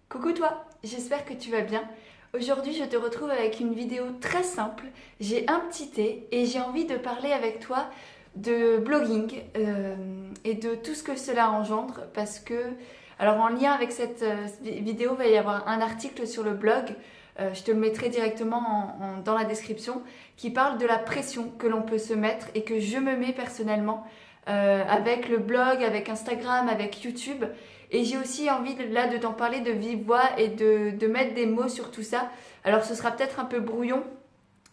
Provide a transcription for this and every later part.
Coucou toi, j'espère que tu vas bien. Aujourd'hui, je te retrouve avec une vidéo très simple. J'ai un petit thé et j'ai envie de parler avec toi de blogging et de tout ce que cela engendre parce que, alors en lien avec cette vidéo, il va y avoir un article sur le blog, je te le mettrai directement dans la description, qui parle de la pression que l'on peut se mettre et que je me mets personnellement avec le blog, avec Instagram, avec YouTube. Et j'ai aussi envie de t'en parler de vive voix et de mettre des mots sur tout ça. Alors ce sera peut-être un peu brouillon,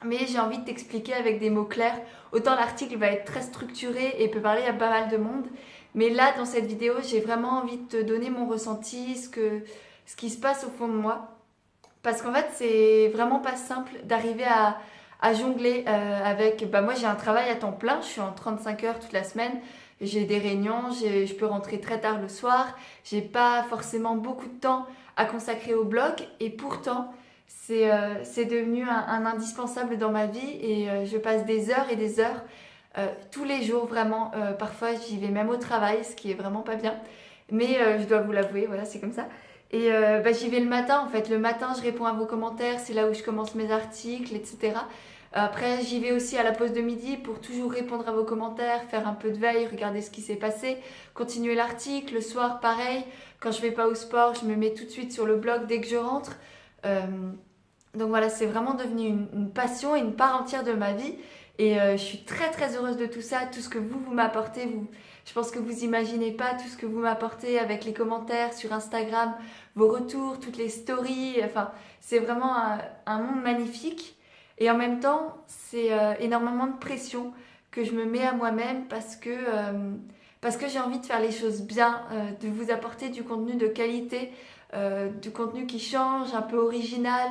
mais j'ai envie de t'expliquer avec des mots clairs. Autant l'article va être très structuré et peut parler à pas mal de monde. Mais là, dans cette vidéo, j'ai vraiment envie de te donner mon ressenti, ce qui se passe au fond de moi. Parce qu'en fait, c'est vraiment pas simple d'arriver à jongler avec... Bah moi, j'ai un travail à temps plein, je suis en 35 heures toute la semaine. J'ai des réunions, je peux rentrer très tard le soir. J'ai pas forcément beaucoup de temps à consacrer au blog. Et pourtant, c'est devenu un indispensable dans ma vie. Et je passe des heures et des heures tous les jours, vraiment. Parfois, j'y vais même au travail, ce qui est vraiment pas bien. Mais je dois vous l'avouer, voilà, c'est comme ça. Et j'y vais le matin en fait. Le matin, je réponds à vos commentaires, c'est là où je commence mes articles, etc. Après, j'y vais aussi à la pause de midi pour toujours répondre à vos commentaires, faire un peu de veille, regarder ce qui s'est passé, continuer l'article. Le soir, pareil. Quand je vais pas au sport, je me mets tout de suite sur le blog dès que je rentre. Euh, donc voilà, c'est vraiment devenu une passion et une part entière de ma vie. Et je suis très très heureuse de tout ça, tout ce que vous m'apportez. Je pense que vous imaginez pas tout ce que vous m'apportez avec les commentaires sur Instagram, vos retours, toutes les stories. Enfin, c'est vraiment un monde magnifique. Et en même temps, c'est énormément de pression que je me mets à moi-même parce que j'ai envie de faire les choses bien, de vous apporter du contenu de qualité, du contenu qui change, un peu original,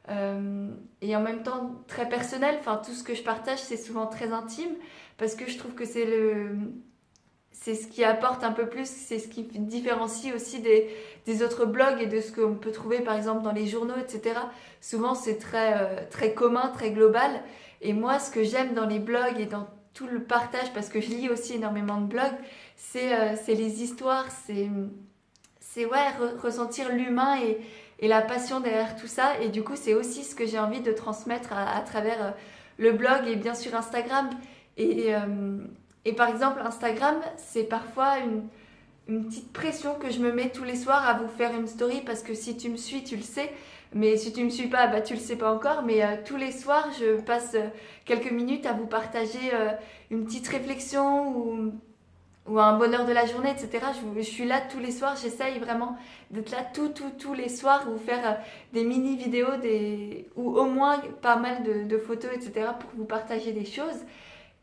et en même temps très personnel. Enfin, tout ce que je partage, c'est souvent très intime parce que je trouve que c'est ce qui apporte un peu plus, c'est ce qui différencie aussi des autres blogs et de ce qu'on peut trouver par exemple dans les journaux, etc. Souvent c'est très commun, très global. Et moi, ce que j'aime dans les blogs et dans tout le partage, parce que je lis aussi énormément de blogs, c'est les histoires, c'est ouais, ressentir l'humain et la passion derrière tout ça. Et du coup, c'est aussi ce que j'ai envie de transmettre à travers le blog et bien sûr Instagram. Et, euh, et par exemple, Instagram, c'est parfois une petite pression que je me mets tous les soirs à vous faire une story parce que si tu me suis, tu le sais. Mais si tu me suis pas, bah tu le sais pas encore. Mais tous les soirs, je passe quelques minutes à vous partager une petite réflexion ou un bonheur de la journée, etc. Je suis là tous les soirs, j'essaye vraiment d'être là tous les soirs, vous faire des mini vidéos, ou au moins pas mal de photos, etc. pour vous partager des choses.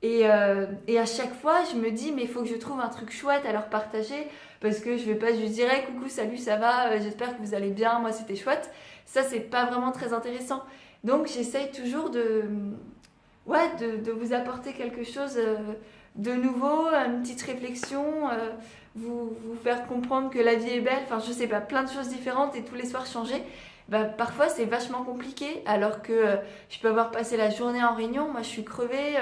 Et à chaque fois, je me dis, mais il faut que je trouve un truc chouette à leur partager, parce que je vais pas juste dire, hey, coucou, salut, ça va, j'espère que vous allez bien, moi c'était chouette. Ça, c'est pas vraiment très intéressant. Donc j'essaye toujours ouais, de vous apporter quelque chose de nouveau, une petite réflexion, vous faire comprendre que la vie est belle, enfin je sais pas, plein de choses différentes et tous les soirs changer. Bah, parfois c'est vachement compliqué alors que je peux avoir passé la journée en réunion, moi je suis crevée,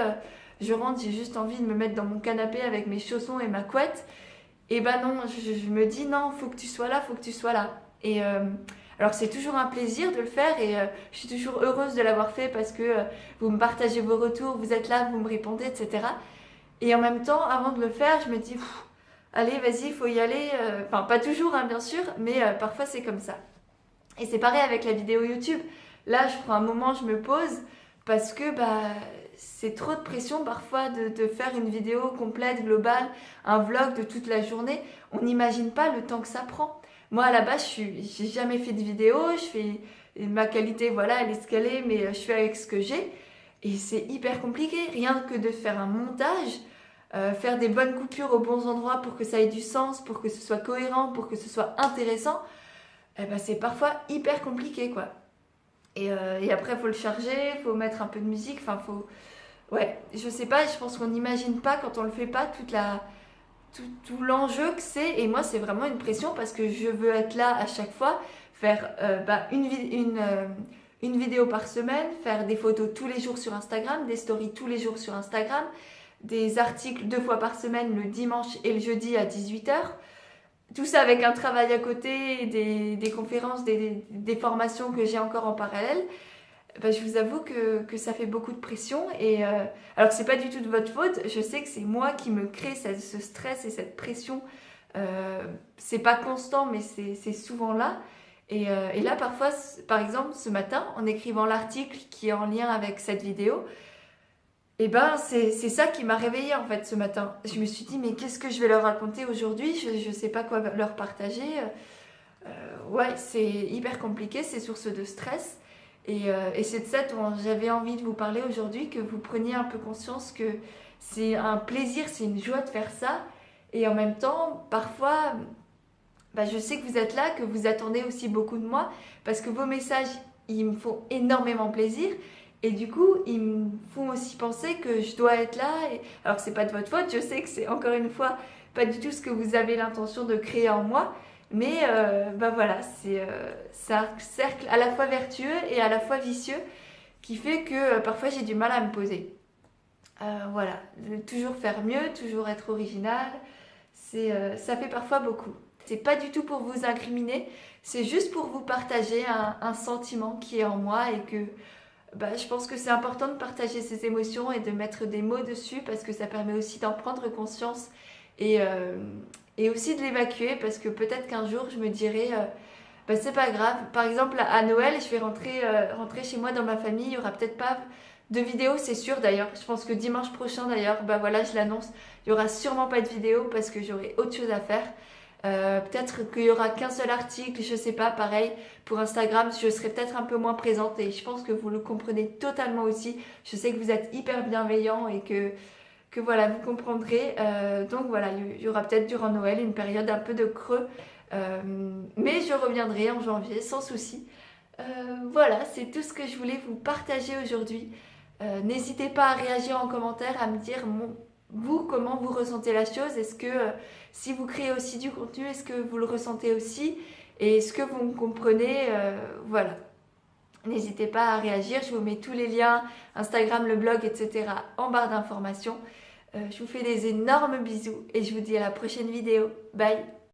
je rentre, j'ai juste envie de me mettre dans mon canapé avec mes chaussons et ma couette. Et bah non, je me dis non, faut que tu sois là, faut que tu sois là. Et alors c'est toujours un plaisir de le faire et je suis toujours heureuse de l'avoir fait parce que vous me partagez vos retours, vous êtes là, vous me répondez, etc. Et en même temps, avant de le faire, je me dis, allez, vas-y, il faut y aller. Enfin, pas toujours, hein, bien sûr, mais parfois c'est comme ça. Et c'est pareil avec la vidéo YouTube. Là, je prends un moment, je me pose parce que bah, c'est trop de pression parfois de faire une vidéo complète, globale, un vlog de toute la journée. On n'imagine pas le temps que ça prend. Moi, à la base, j'ai jamais fait de vidéo. Ma qualité, voilà, elle est ce qu'elle est, mais je fais avec ce que j'ai. Et c'est hyper compliqué. Rien que de faire un montage, faire des bonnes coupures aux bons endroits pour que ça ait du sens, pour que ce soit cohérent, pour que ce soit intéressant, eh ben, c'est parfois hyper compliqué, quoi. Et après, il faut le charger, il faut mettre un peu de musique, enfin, faut... Ouais, je sais pas, je pense qu'on n'imagine pas quand on le fait pas tout l'enjeu que c'est. Et moi, c'est vraiment une pression parce que je veux être là à chaque fois, faire une vidéo par semaine, faire des photos tous les jours sur Instagram, des stories tous les jours sur Instagram, des articles 2 fois par semaine, le dimanche et le jeudi à 18h. tout ça avec un travail à côté, des conférences, des formations que j'ai encore en parallèle, bah, je vous avoue que ça fait beaucoup de pression. Et alors que c'est pas du tout de votre faute, je sais que c'est moi qui me crée ce stress et cette pression. Euh, c'est pas constant, mais c'est souvent là. Et là, parfois, par exemple, ce matin, en écrivant l'article qui est en lien avec cette vidéo, et ben c'est ça qui m'a réveillée en fait ce matin. Je me suis dit mais qu'est-ce que je vais leur raconter aujourd'hui? Je sais pas quoi leur partager. Ouais, c'est hyper compliqué, c'est source de stress. Et c'est de ça dont j'avais envie de vous parler aujourd'hui, que vous preniez un peu conscience que c'est un plaisir, c'est une joie de faire ça. Et en même temps, parfois, bah, je sais que vous êtes là, que vous attendez aussi beaucoup de moi, parce que vos messages, ils me font énormément plaisir. Et du coup, ils me font aussi penser que je dois être là. Alors, c'est pas de votre faute, je sais que c'est encore une fois pas du tout ce que vous avez l'intention de créer en moi. Mais bah voilà, c'est un cercle à la fois vertueux et à la fois vicieux qui fait que parfois j'ai du mal à me poser. Voilà, de toujours faire mieux, toujours être original, ça fait parfois beaucoup. C'est pas du tout pour vous incriminer, c'est juste pour vous partager un sentiment qui est en moi et que bah, je pense que c'est important de partager ses émotions et de mettre des mots dessus parce que ça permet aussi d'en prendre conscience et, euh, et aussi de l'évacuer parce que peut-être qu'un jour je me dirai bah, c'est pas grave. Par exemple à Noël, je vais rentrer chez moi dans ma famille, il y aura peut-être pas de vidéo, c'est sûr d'ailleurs. Je pense que dimanche prochain d'ailleurs, bah voilà, je l'annonce, il y aura sûrement pas de vidéo parce que j'aurai autre chose à faire. Peut-être qu'il y aura qu'un seul article, je sais pas, pareil pour Instagram, je serai peut-être un peu moins présente et je pense que vous le comprenez totalement aussi. Je sais que vous êtes hyper bienveillant et que voilà, vous comprendrez. Donc voilà, il y aura peut-être durant Noël une période un peu de creux, mais je reviendrai en janvier sans souci. Voilà, c'est tout ce que je voulais vous partager aujourd'hui. N'hésitez pas à réagir en commentaire, à me dire vous comment vous ressentez la chose. Est-ce que si vous créez aussi du contenu, est-ce que vous le ressentez aussi? Et est-ce que vous me comprenez? Voilà. N'hésitez pas à réagir. Je vous mets tous les liens, Instagram, le blog, etc. en barre d'informations. Je vous fais des énormes bisous et je vous dis à la prochaine vidéo. Bye!